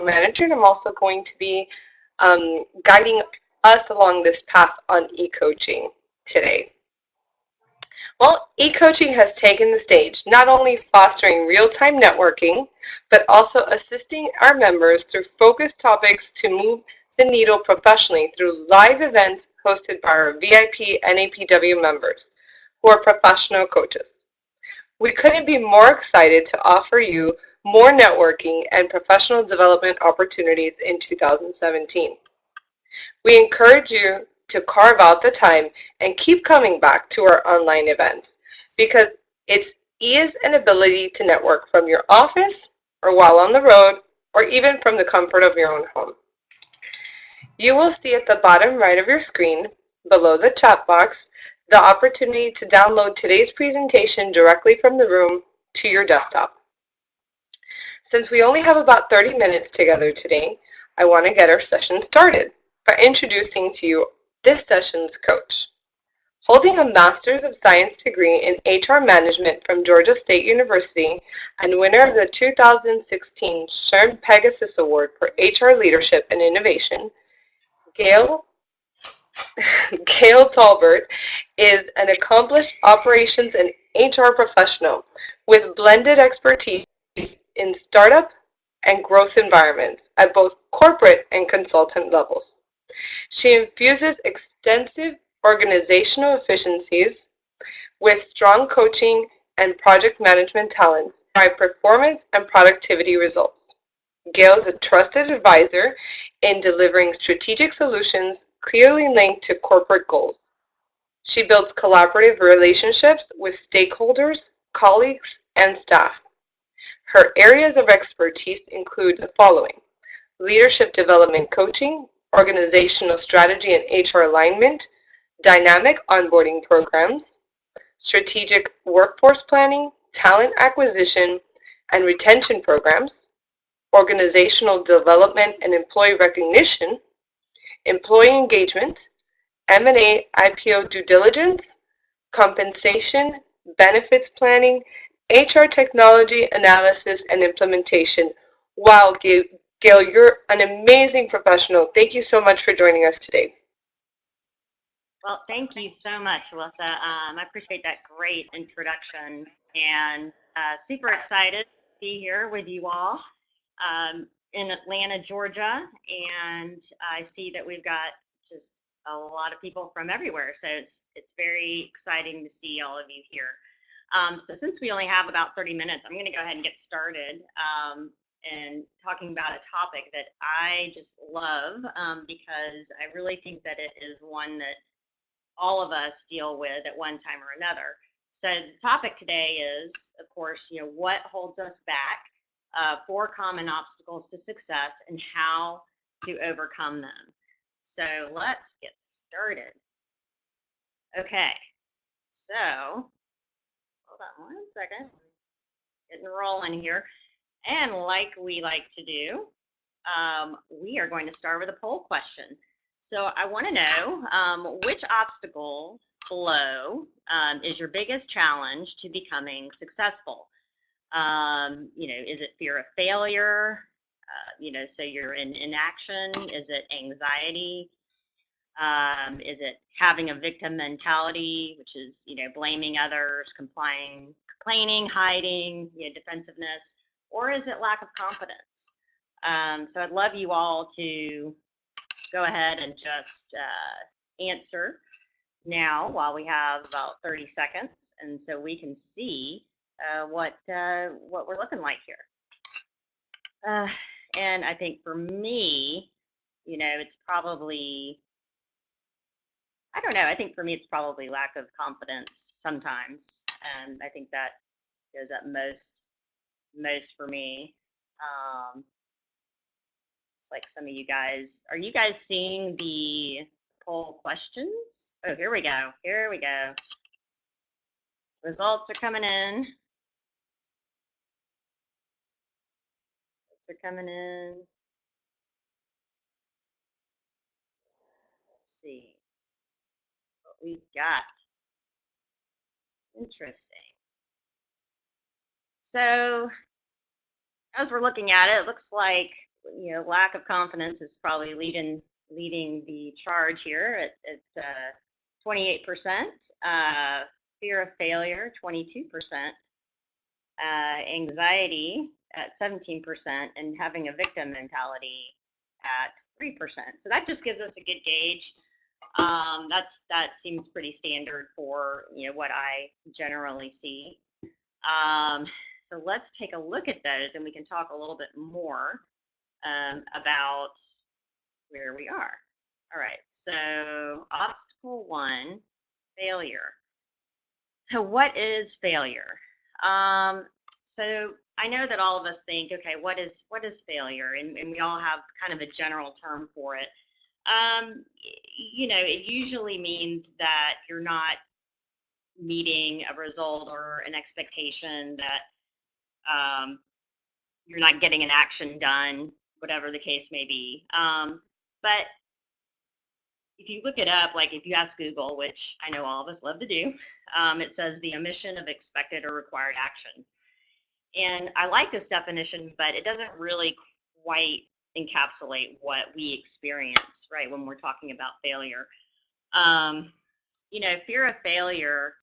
manager, and I'm also going to be guiding us along this path on e-coaching today. Well, e-coaching has taken the stage, not only fostering real-time networking, but also assisting our members through focused topics to move the needle professionally through live events hosted by our VIP NAPW members, who are professional coaches. We couldn't be more excited to offer you more networking and professional development opportunities in 2017. We encourage you to carve out the time and keep coming back to our online events because it's ease and ability to network from your office or while on the road or even from the comfort of your own home. You will see at the bottom right of your screen, below the chat box, the opportunity to download today's presentation directly from the room to your desktop. Since we only have about 30 minutes together today, I want to get our session started by introducing to you this session's coach. Holding a Master's of Science degree in HR Management from Georgia State University and winner of the 2016 SHRM Pegasus Award for HR Leadership and Innovation, Gail Tolbert is an accomplished operations and HR professional with blended expertise in startup and growth environments at both corporate and consultant levels. She infuses extensive organizational efficiencies with strong coaching and project management talents to drive performance and productivity results. Gail is a trusted advisor in delivering strategic solutions clearly linked to corporate goals. She builds collaborative relationships with stakeholders, colleagues, and staff. Her areas of expertise include the following: leadership development coaching, organizational strategy and HR alignment, dynamic onboarding programs, strategic workforce planning, talent acquisition and retention programs, organizational development and employee recognition, employee engagement, M&A IPO due diligence, compensation, benefits planning, HR technology analysis and implementation. Wow, Gail, you're an amazing professional. Thank you so much for joining us today. Well, thank you so much, Alyssa. I appreciate that great introduction, and super excited to be here with you all in Atlanta, Georgia. And I see that we've got just a lot of people from everywhere, so it's very exciting to see all of you here. So since we only have about 30 minutes, I'm going to go ahead and get started and talking about a topic that I just love because I really think that it is one that all of us deal with at one time or another. So the topic today is, of course, what holds us back, 4 common obstacles to success and how to overcome them. So let's get started. Okay, so hold on one second, getting rolling here. And like we like to do, we are going to start with a poll question. So I want to know which obstacles below is your biggest challenge to becoming successful? Is it fear of failure? So you're in inaction. Is it anxiety? Is it having a victim mentality, which is, blaming others, complaining, hiding, defensive?ness? Or is it lack of confidence? So I'd love you all to go ahead and just answer now while we have about 30 seconds, and so we can see what we're looking like here. And I think for me, it's probably, I don't know, I think for me it's probably lack of confidence sometimes, and I think that goes up most for me. It's like some of you guys, are you guys seeing the poll questions? Oh, here we go. Results are coming in. Let's see what we've got. Interesting. So as we're looking at it, it looks like lack of confidence is probably leading the charge here at 28%. Fear of failure, 22%. Anxiety at 17%, and having a victim mentality at 3%. So that just gives us a good gauge. That seems pretty standard for what I generally see. So let's take a look at those, and we can talk a little bit more about where we are. All right, so obstacle 1, failure. So what is failure? So I know that all of us think, okay, what is failure? And we all have kind of a general term for it. It usually means that you're not meeting a result or an expectation, that you're not getting an action done, whatever the case may be. But if you look it up, like if you ask Google, which I know all of us love to do, it says the omission of expected or required action. And I like this definition, but it doesn't really quite encapsulate what we experience, right, when we're talking about failure. Fear of failure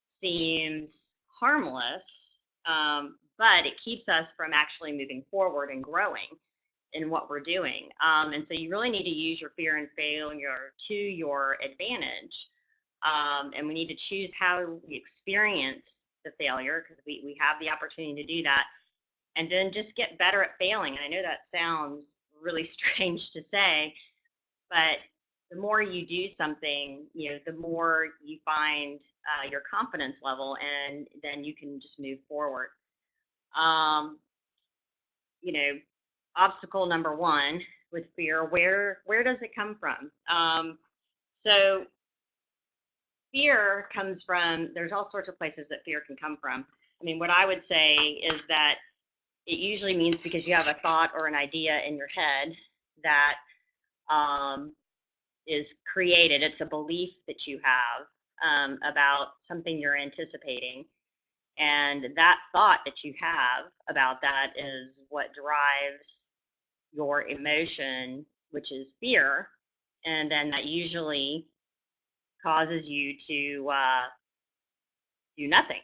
seems harmless, but it keeps us from actually moving forward and growing in what we're doing. And so you really need to use your fear and failure to your advantage. And we need to choose how we experience the failure, because we have the opportunity to do that, and then just get better at failing. And I know that sounds really strange to say, but the more you do something, the more you find your confidence level, and then you can just move forward. Obstacle number 1 with fear, where does it come from? So fear comes from, there's all sorts of places that fear can come from. I mean, what I would say is that it usually means because you have a thought or an idea in your head that is created. It's a belief that you have about something you're anticipating. And that thought that you have about that is what drives your emotion, which is fear. And then that usually causes you to do nothing,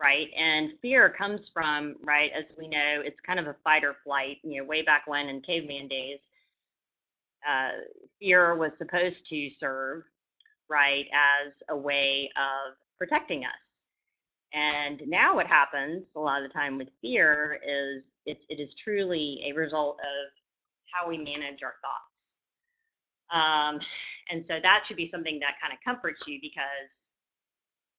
right? And fear comes from, right, as we know, it's kind of a fight or flight. Way back when in caveman days, fear was supposed to serve, right, as a way of protecting us. And now what happens a lot of the time with fear is it is truly a result of how we manage our thoughts. And so that should be something that kind of comforts you, because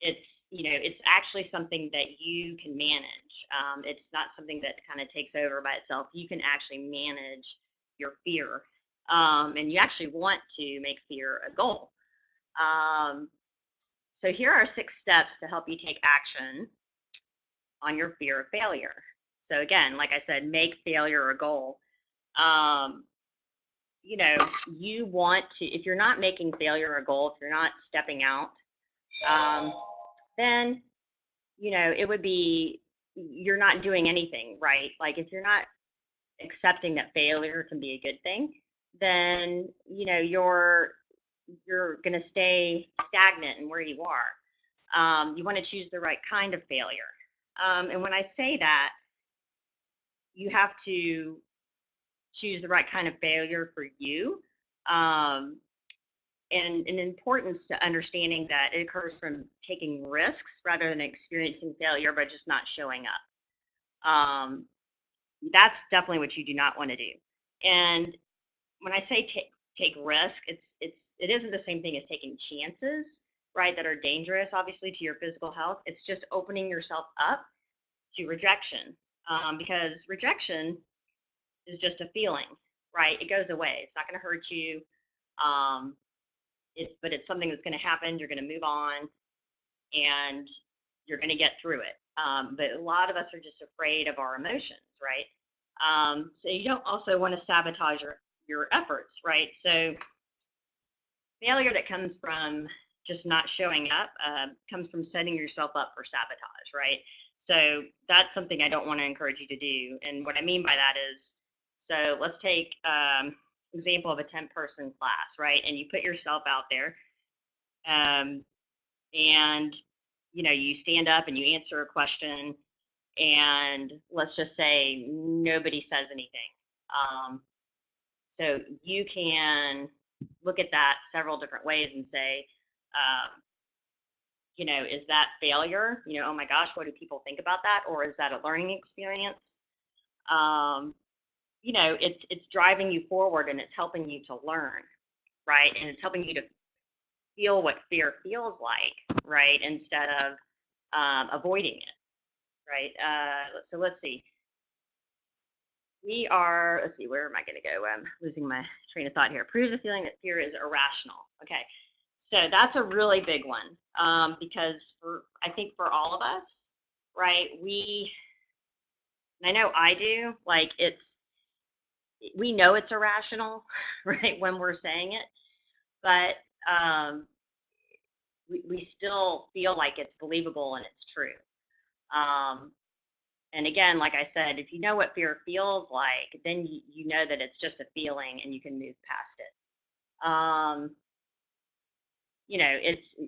it's actually something that you can manage. It's not something that kind of takes over by itself. You can actually manage your fear, and you actually want to make fear a goal. So here are 6 steps to help you take action on your fear of failure. So again, like I said, make failure a goal. You want to, if you're not making failure a goal, if you're not stepping out, then, it would be, you're not doing anything, right? Like if you're not accepting that failure can be a good thing, then, you're going to stay stagnant in where you are. You want to choose the right kind of failure. And when I say that, you have to choose the right kind of failure for you. And an importance to understanding that it occurs from taking risks rather than experiencing failure by just not showing up. That's definitely what you do not want to do. And when I say take risk, it isn't the same thing as taking chances, right, that are dangerous, obviously, to your physical health. It's just opening yourself up to rejection, because rejection is just a feeling, right? It goes away. It's not going to hurt you. But it's something that's going to happen. You're going to move on, and you're going to get through it. But a lot of us are just afraid of our emotions, right? So you don't also want to sabotage your efforts, right? So failure that comes from just not showing up comes from setting yourself up for sabotage, right? So that's something I don't want to encourage you to do. And what I mean by that is So let's take example of a 10-person class, right? And you put yourself out there, and you stand up and you answer a question, and let's just say nobody says anything. So you can look at that several different ways and say, is that failure? Oh my gosh, what do people think about that? Or is that a learning experience? It's driving you forward, and it's helping you to learn, right? And it's helping you to feel what fear feels like, right? Instead of avoiding it, right? So let's see. Let's see, where am I going to go? I'm losing my train of thought here. Prove the feeling that fear is irrational. Okay. So that's a really big one, because I think for all of us, right, and I know I do, like we know it's irrational, right, when we're saying it, but we still feel like it's believable and it's true. And again, like I said, if you know what fear feels like, then you know that it's just a feeling and you can move past it. It's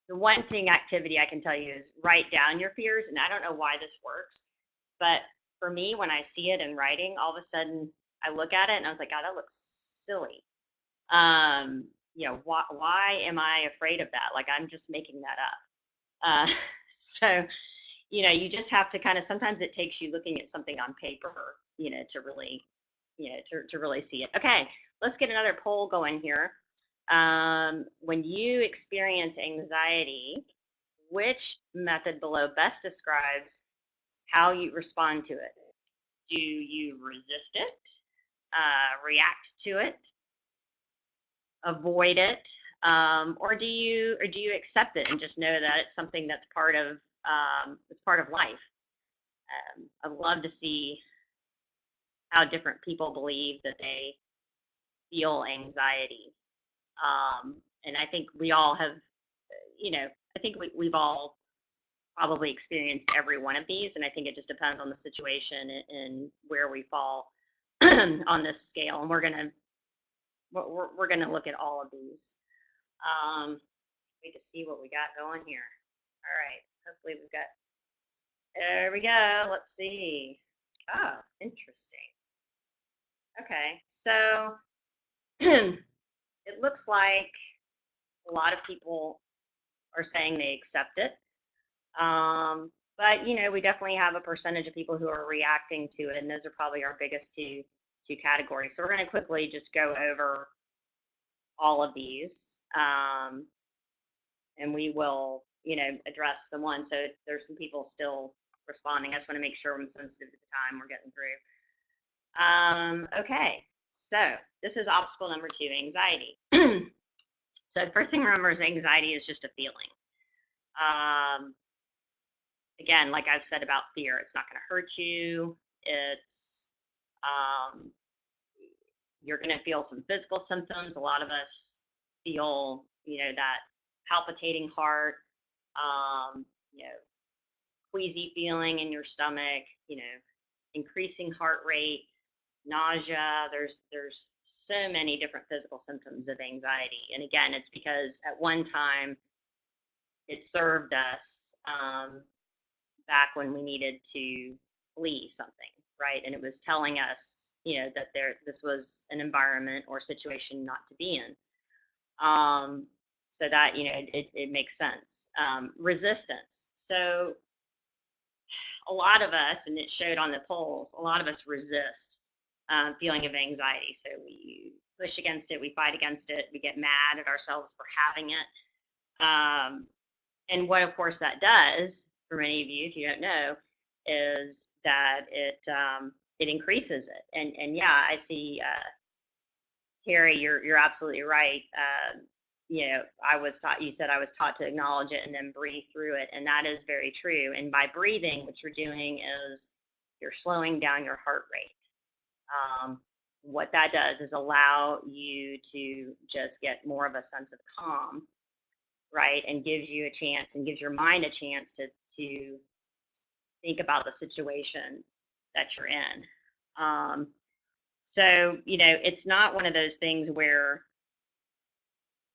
the one thing activity I can tell you is write down your fears. And I don't know why this works, but for me, when I see it in writing, all of a sudden I look at it and I was like, God, that looks silly. Why am I afraid of that? Like, I'm just making that up. So, you just have to kind of, sometimes it takes you looking at something on paper, to really, to really see it. Okay, let's get another poll going here. When you experience anxiety, which method below best describes how you respond to it? Do you resist it, react to it, avoid it, or do you accept it and just know that it's something that's part of life? I'd love to see how different people believe that they feel anxiety. And I think we all have, I think we've all probably experienced every one of these, and I think it just depends on the situation and where we fall on this scale. And we're gonna look at all of these. Wait to see what we got going here. All right, hopefully we've got. There we go. Let's see. Oh, interesting. Okay, so it looks like a lot of people are saying they accept it. But we definitely have a percentage of people who are reacting to it, and those are probably our biggest two categories. So we're going to quickly just go over all of these, and we will, address the one. So there's some people still responding. I just want to make sure I'm sensitive to the time we're getting through. Okay, so this is obstacle number 2, anxiety. So the first thing to remember is anxiety is just a feeling. Again, like I've said about fear, it's not going to hurt you. You're going to feel some physical symptoms. A lot of us feel, that palpitating heart, you know, queasy feeling in your stomach, increasing heart rate, nausea. There's so many different physical symptoms of anxiety. And again, it's because at one time it served us, back when we needed to flee something, right? And it was telling us, that this was an environment or situation not to be in. So that, it makes sense. Resistance. So a lot of us, and it showed on the polls, a lot of us resist feeling of anxiety. So we push against it, we fight against it, we get mad at ourselves for having it. And what, of course, that does for many of you, if you don't know, is that it increases it. And yeah, I see, Terry, you're absolutely right. I was taught. You said I was taught to acknowledge it and then breathe through it, and that is very true. And by breathing, what you're doing is you're slowing down your heart rate. What that does is allow you to just get more of a sense of calm, right? And gives you a chance and gives your mind a chance to think about the situation that you're in. So, it's not one of those things where,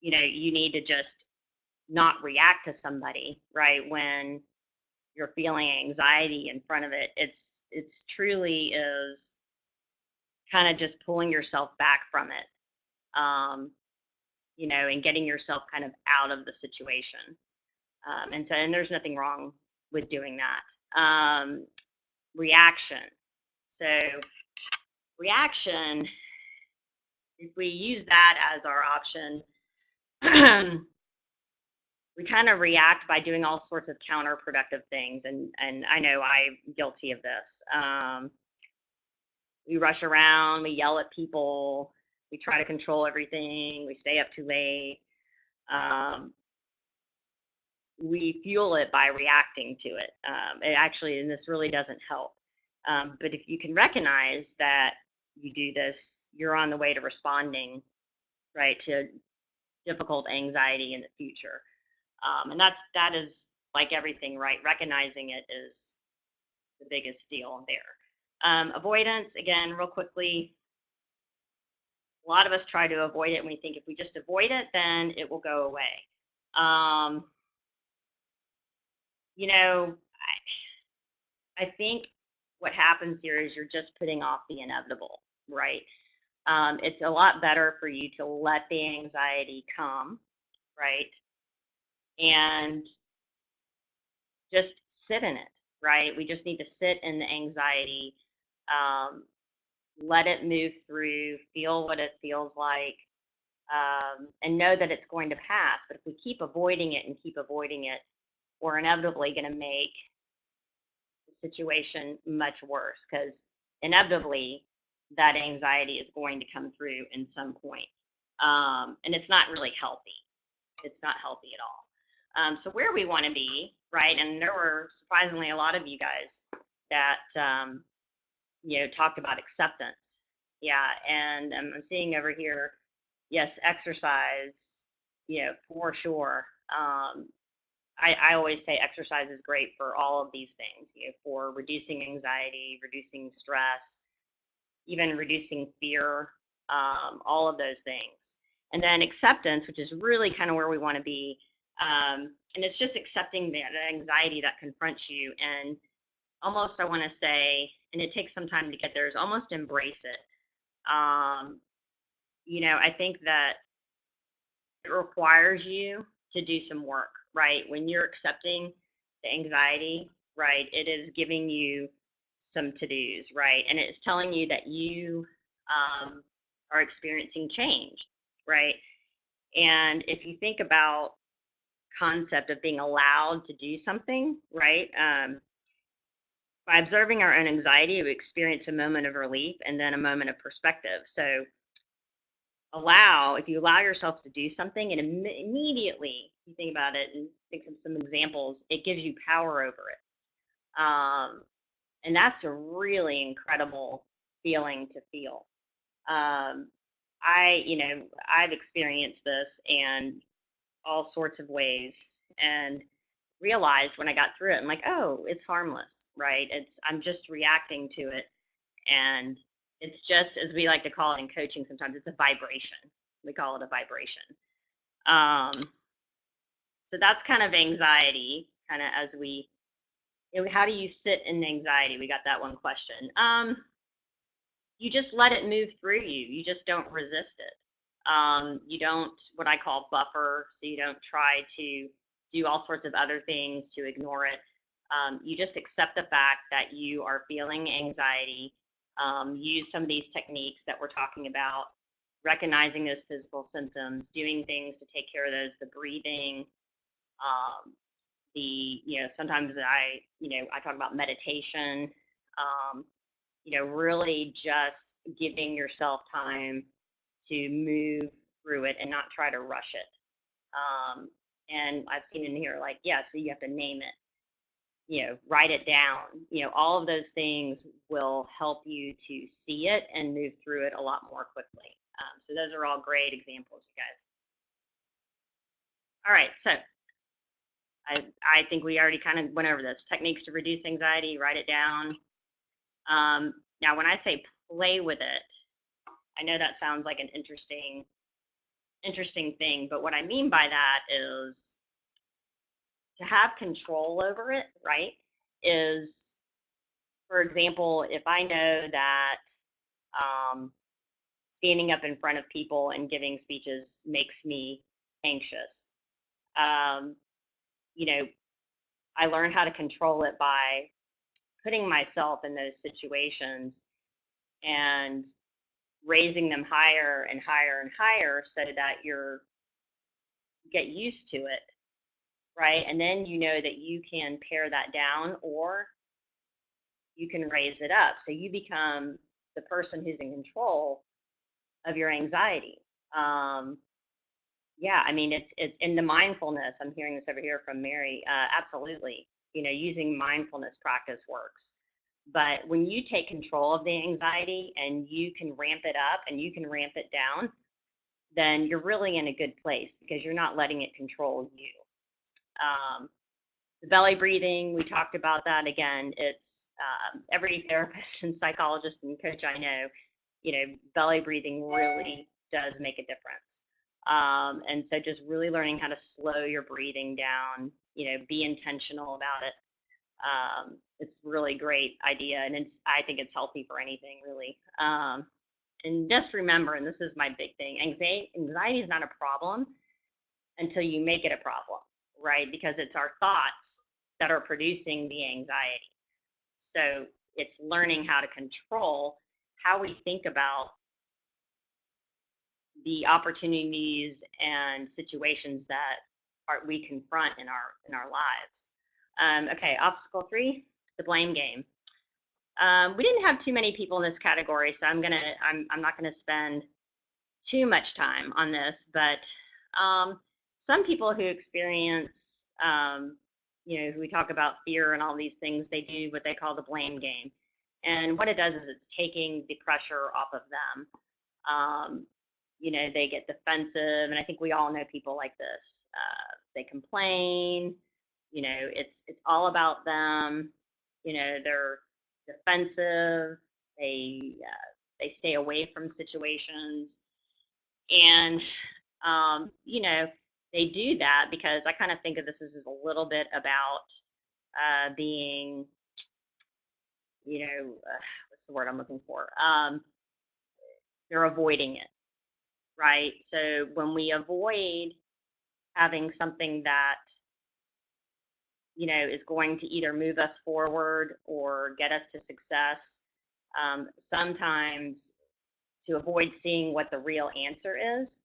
you need to just not react to somebody, right? When you're feeling anxiety in front of it, it's truly is kind of just pulling yourself back from it, um, and getting yourself kind of out of the situation. And there's nothing wrong with doing that. Reaction. So reaction, if we use that as our option, we kind of react by doing all sorts of counterproductive things. And I know I'm guilty of this. We rush around, we yell at people, we try to control everything, we stay up too late. Um, we fuel it by reacting to it. It actually, and this really doesn't help. But if you can recognize that you do this, you're on the way to responding, right, to difficult anxiety in the future. And that is like everything, right? Recognizing it is the biggest deal there. Avoidance, again, real quickly. A lot of us try to avoid it, and we think if we just avoid it, then it will go away. Um, you know, I think what happens here is you're just putting off the inevitable, right? It's a lot better for you to let the anxiety come, right? And just sit in it, right? We just need to sit in the anxiety, um, let it move through, feel what it feels like, and know that it's going to pass. But if we keep avoiding it and keep avoiding it, we're inevitably going to make the situation much worse because inevitably that anxiety is going to come through in some point. And it's not really healthy. It's not healthy at all. So where we want to be, right? And there were surprisingly a lot of you guys that talked about acceptance. Yeah, and I'm seeing over here, yes, exercise, for sure. I always say exercise is great for all of these things, for reducing anxiety, reducing stress, even reducing fear, all of those things. And then acceptance, which is really kind of where we want to be. And it's just accepting the anxiety that confronts you. And almost, I want to say, and it takes some time to get there, is almost embrace it. I think that it requires you to do some work, right? When you're accepting the anxiety, right, it is giving you some to-dos, right? And it's telling you that you are experiencing change, right? And if you think about concept of being allowed to do something, right? By observing our own anxiety, we experience a moment of relief and then a moment of perspective. So if you allow yourself to do something, and immediately you think about it and think of some examples, it gives you power over it. And that's a really incredible feeling to feel. I've experienced this and all sorts of ways and realized when I got through it, I'm like, oh, it's harmless, right? I'm just reacting to it. And it's just, as we like to call it in coaching sometimes, it's a vibration. We call it a vibration. So that's kind of anxiety, kind of as how do you sit in anxiety? We got that one question. You just let it move through you. You just don't resist it. You don't, what I call buffer, so you don't try to do all sorts of other things to ignore it. You just accept the fact that you are feeling anxiety. Use some of these techniques that we're talking about, recognizing those physical symptoms, doing things to take care of those, the breathing, sometimes I talk about meditation, really just giving yourself time to move through it and not try to rush it. And I've seen in here, like, yeah, so you have to name it, write it down, all of those things will help you to see it and move through it a lot more quickly. So those are all great examples, you guys. All right, so I think we already kind of went over this. Techniques to reduce anxiety, write it down. Now, when I say play with it, I know that sounds like an interesting thing, but what I mean by that is to have control over it, right? Is, for example, if I know that um, standing up in front of people and giving speeches makes me anxious, um, you know, I learn how to control it by putting myself in those situations and raising them higher and higher and higher so that you're get used to it, right? And then you know that you can pare that down or you can raise it up. So you become the person who's in control of your anxiety. Um, yeah, I mean, it's in the mindfulness. I'm hearing this over here from Mary. Absolutely, using mindfulness practice works. But when you take control of the anxiety and you can ramp it up and you can ramp it down, then you're really in a good place because you're not letting it control you. The belly breathing, we talked about that again. It's every therapist and psychologist and coach I know, belly breathing really does make a difference. And so just really learning how to slow your breathing down, be intentional about it. It's really great idea, and I think it's healthy for anything really. And just remember, and this is my big thing, anxiety is not a problem until you make it a problem, right? Because it's our thoughts that are producing the anxiety. So it's learning how to control how we think about the opportunities and situations that we confront in our lives. Okay, obstacle 3, the blame game. We didn't have too many people in this category, so I'm not gonna spend too much time on this, but some people who experience, who we talk about fear and all these things, they do what they call the blame game. And what it does is it's taking the pressure off of them. Um, they get defensive, and I think we all know people like this. They complain. It's all about them. They're defensive. They stay away from situations, and they do that because I kind of think of this as a little bit about being, what's the word I'm looking for? They're avoiding it, right? So when we avoid having something that is going to either move us forward or get us to success, sometimes to avoid seeing what the real answer is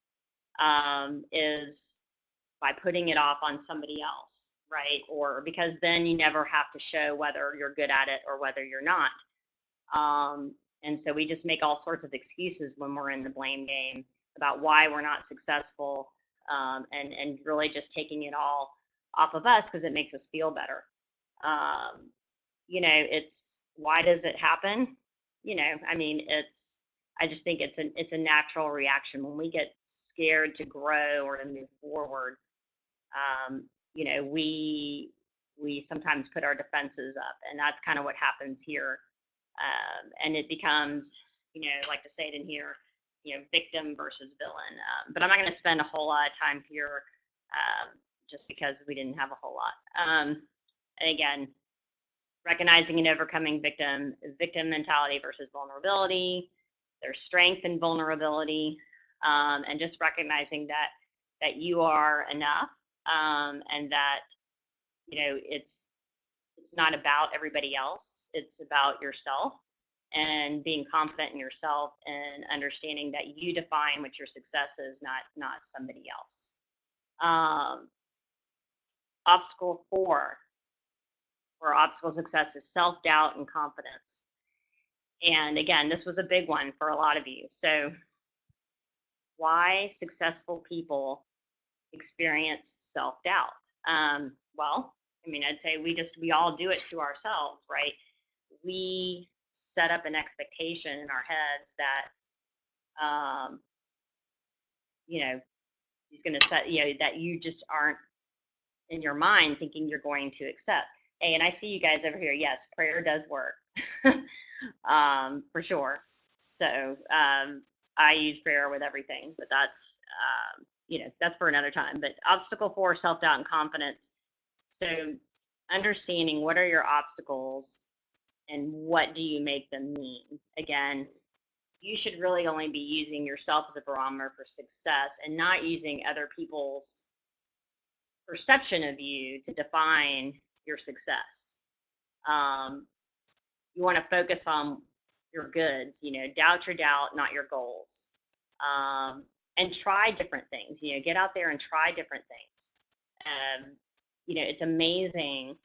by putting it off on somebody else, right? Or because then you never have to show whether you're good at it or whether you're not. And so we just make all sorts of excuses when we're in the blame game about why we're not successful, and really just taking it all off of us because it makes us feel better. It's why does it happen? I mean, I just think it's a natural reaction when we get scared to grow or to move forward. um, we sometimes put our defenses up, and that's kind of what happens here. And it becomes, I like to say it in here, victim versus villain. But I'm not going to spend a whole lot of time here, just because we didn't have a whole lot. And again, recognizing and overcoming victim mentality versus vulnerability. There's strength in vulnerability, and just recognizing that you are enough, and that it's not about everybody else. It's about yourself, and being confident in yourself and understanding that you define what your success is, not somebody else. Obstacle 4, or obstacle success, is self-doubt and confidence. And again, this was a big one for a lot of you. So why successful people experience self-doubt? Well, I mean, I'd say we all do it to ourselves, right? We set up an expectation in our heads that, he's going to set, that you just aren't in your mind thinking you're going to accept. Hey, and I see you guys over here. Yes, prayer does work, for sure. So, I use prayer with everything, but that's, that's for another time. But obstacle 4, self-doubt and confidence. So understanding what are your obstacles and what do you make them mean? Again, you should really only be using yourself as a barometer for success and not using other people's perception of you to define your success. You want to focus on your goods, doubt your doubt, not your goals. And try different things, get out there and try different things. It's amazing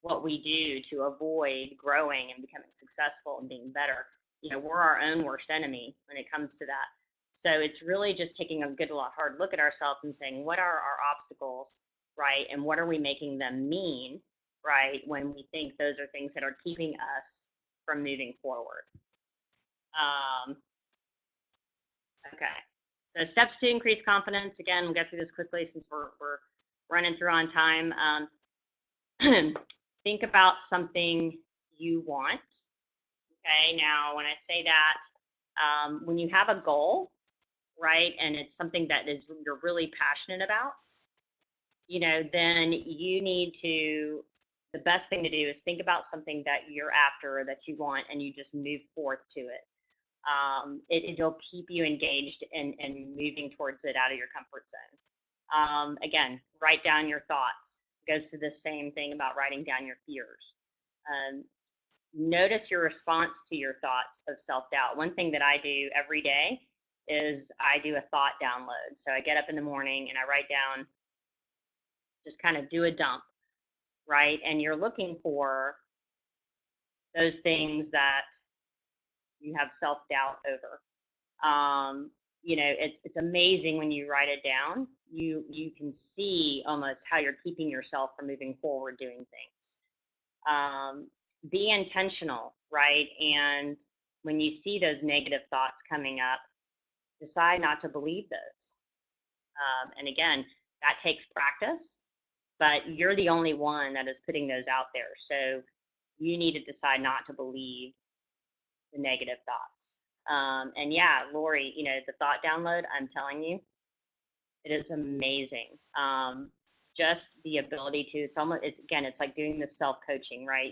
what we do to avoid growing and becoming successful and being better. We're our own worst enemy when it comes to that. So it's really just taking a good, hard look at ourselves and saying, what are our obstacles, right? And what are we making them mean, right? When we think those are things that are keeping us from moving forward. Okay. So steps to increase confidence. Again, we'll get through this quickly since we're running through on time. Think about something you want. Okay. Now, when I say that, when you have a goal, right, and it's something that you're really passionate about, then you need to. The best thing to do is think about something that you're after or that you want, and you just move forth to it. It'll keep you engaged and moving towards it out of your comfort zone. Again, write down your thoughts. It goes to the same thing about writing down your fears. Notice your response to your thoughts of self-doubt. One thing that I do every day is I do a thought download. So I get up in the morning and I write down, just kind of do a dump, right? And you're looking for those things that you have self-doubt over. It's amazing when you write it down. You can see almost how you're keeping yourself from moving forward doing things. Be intentional, right? And when you see those negative thoughts coming up, decide not to believe those. And again, that takes practice, but you're the only one that is putting those out there. So you need to decide not to believe the negative thoughts. And yeah, Lori, the thought download, I'm telling you, it is amazing. Just the ability to, it's like doing the self-coaching, right?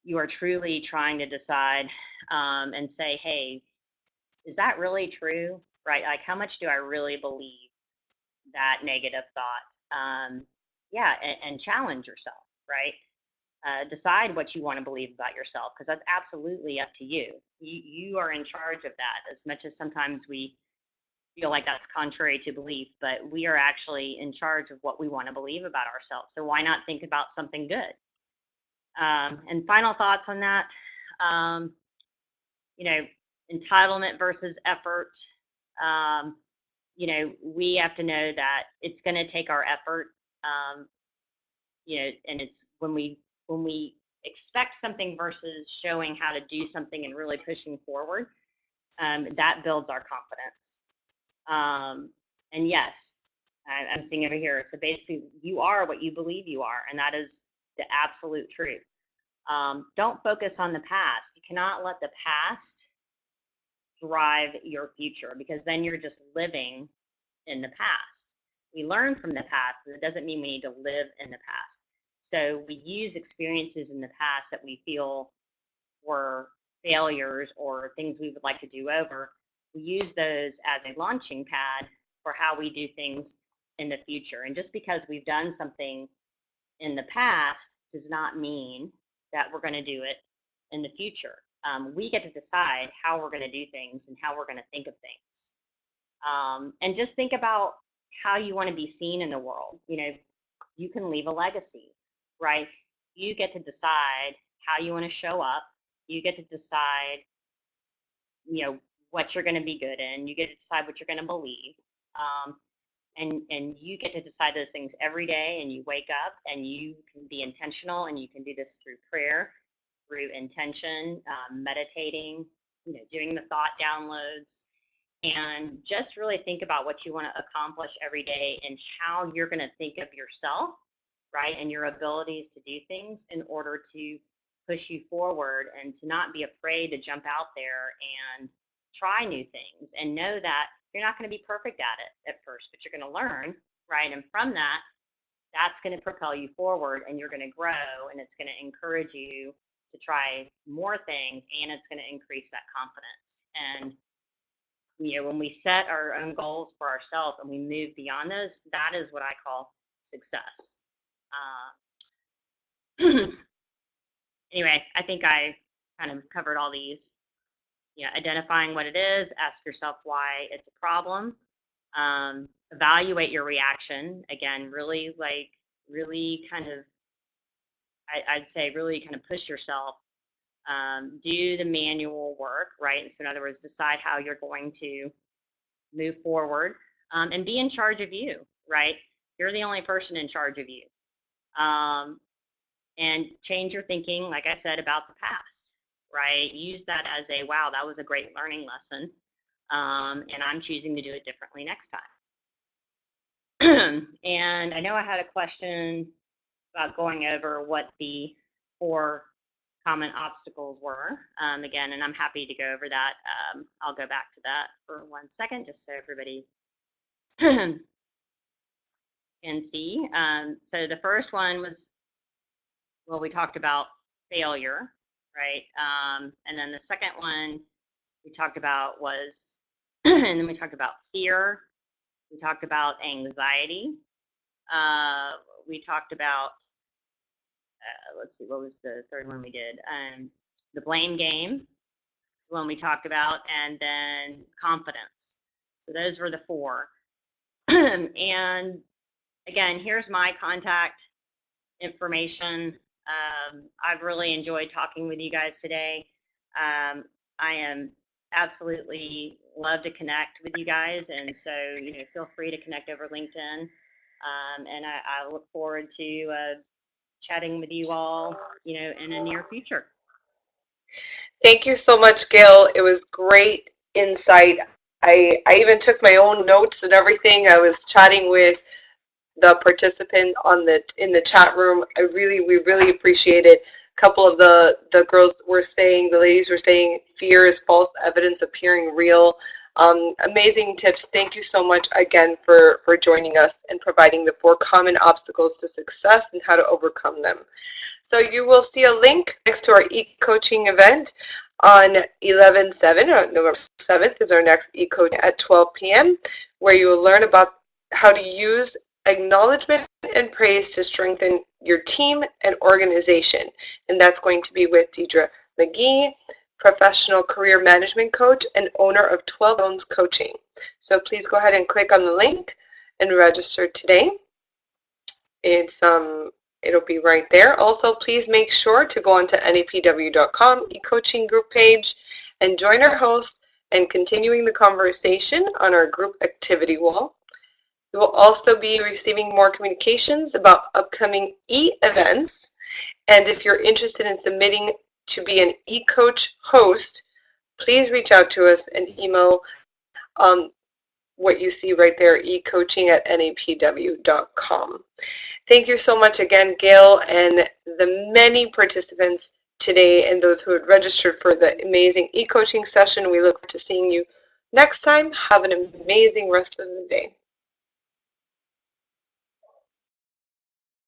You are truly trying to decide and say, hey, is that really true? Right? Like, how much do I really believe that negative thought? And challenge yourself, right? Decide what you want to believe about yourself, because that's absolutely up to you. You are in charge of that, as much as sometimes we feel like that's contrary to belief, but we are actually in charge of what we want to believe about ourselves. So why not think about something good? And final thoughts on that, entitlement versus effort. We have to know that it's going to take our effort. And it's when we expect something versus showing how to do something and really pushing forward, that builds our confidence. And yes, I'm seeing over here. So basically, you are what you believe you are, and that is the absolute truth. Don't focus on the past. You cannot let the past drive your future, because then you're just living in the past. We learn from the past, but it doesn't mean we need to live in the past. So we use experiences in the past that we feel were failures or things we would like to do over. We use those as a launching pad for how we do things in the future. And just because we've done something in the past does not mean that we're going to do it in the future. We get to decide how we're going to do things and how we're going to think of things. And just think about how you want to be seen in the world. You can leave a legacy, right? You get to decide how you want to show up. You get to decide, what you're going to be good in. You get to decide what you're going to believe. And you get to decide those things every day, and you wake up and you can be intentional, and you can do this through prayer, through intention, meditating, doing the thought downloads, and just really think about what you want to accomplish every day and how you're going to think of yourself, right? And your abilities to do things in order to push you forward, and to not be afraid to jump out there and try new things and know that you're not going to be perfect at it at first, but you're going to learn, right? And from that, that's going to propel you forward, and you're going to grow, and it's going to encourage you to try more things, and it's going to increase that confidence. And when we set our own goals for ourselves and we move beyond those, that is what I call success. Anyway, I think I kind of covered all these. Identifying what it is, ask yourself why it's a problem, evaluate your reaction. Again, really kind of, I'd say really kind of push yourself. Do the manual work, right? And so in other words, decide how you're going to move forward, and be in charge of you, right? You're the only person in charge of you. And change your thinking, like I said, about the past, right? Use that as a, wow, that was a great learning lesson, and I'm choosing to do it differently next time. And I know I had a question about going over what the 4 common obstacles were, again, and I'm happy to go over that. I'll go back to that for 1 second, just so everybody can see. So the first one was, well, we talked about failure, right? And then the second one we talked about was, and then we talked about fear. We talked about anxiety. We talked about, let's see, what was the third one we did? The blame game is one we talked about, and then confidence. So those were the 4. And again, here's my contact information. I've really enjoyed talking with you guys today. I am absolutely love to connect with you guys, and so feel free to connect over LinkedIn. And I look forward to chatting with you all, in the near future. Thank you so much, Gail. It was great insight. I even took my own notes and everything. I was chatting with the participants in the chat room. We really appreciate it. A couple of the girls were saying, the ladies were saying, fear is false evidence appearing real. Amazing tips. Thank you so much again for joining us and providing the 4 common obstacles to success and how to overcome them. So you will see a link next to our eCoaching event on 11/7, November 7th is our next eCoaching at 12 p.m., where you will learn about how to use acknowledgement and praise to strengthen your team and organization. And that's going to be with Deidre McGee, professional career management coach and owner of 12 Zones Coaching. So please go ahead and click on the link and register today. It'll be right there. Also, please make sure to go onto napw.com eCoaching group page and join our host and continuing the conversation on our group activity wall. You will also be receiving more communications about upcoming e-events. And if you're interested in submitting to be an eCoach host, please reach out to us and email what you see right there, ecoaching@napw.com. Thank you so much again, Gail, and the many participants today and those who had registered for the amazing e-coaching session. We look forward to seeing you next time. Have an amazing rest of the day.